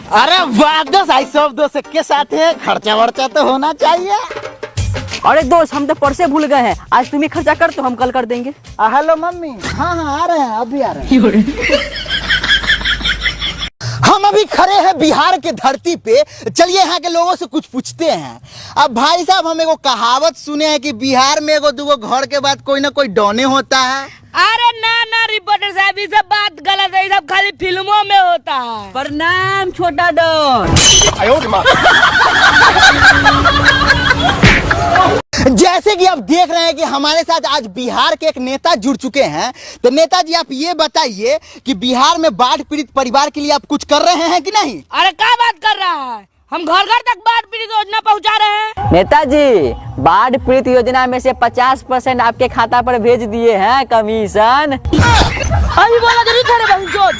अरे वाह दोस्त, आई सब दोस्त के साथ है, खर्चा वर्चा तो होना चाहिए। अरे दोस्त हम तो परसे भूल गए हैं, आज तुम ही खर्चा कर तो हम कल कर देंगे। Hello mummy. हाँ हाँ आ रहे हैं, अभी आ रहे हैं। हम अभी खड़े हैं बिहार के धरती पे, चलिए यहाँ के लोगों से कुछ पूछते हैं। अब भाई साहब, हम एगो कहावत सुने हैं कि बिहार में एगो दूगो घर के बाद कोई ना कोई डॉने होता है। अरे ना ना रिपोर्टर साहब, ये सब बात गलत है, ये सब खाली फिल्मों में होता है। प्रणाम छोटा डॉन। जैसे कि आप देख रहे हैं कि हमारे साथ आज बिहार के एक नेता जुड़ चुके हैं, तो नेताजी आप ये बताइए कि बिहार में बाढ़ पीड़ित परिवार के लिए आप कुछ कर रहे हैं कि नहीं? अरे क्या बात कर रहा है, हम घर घर तक बाढ़ पीड़ित योजना पहुंचा रहे हैं। नेताजी, बाढ़ पीड़ित योजना में से 50% आपके खाता पर भेज दिए हैं कमीशन। अभी बोला जरूर था रे बहन चोद।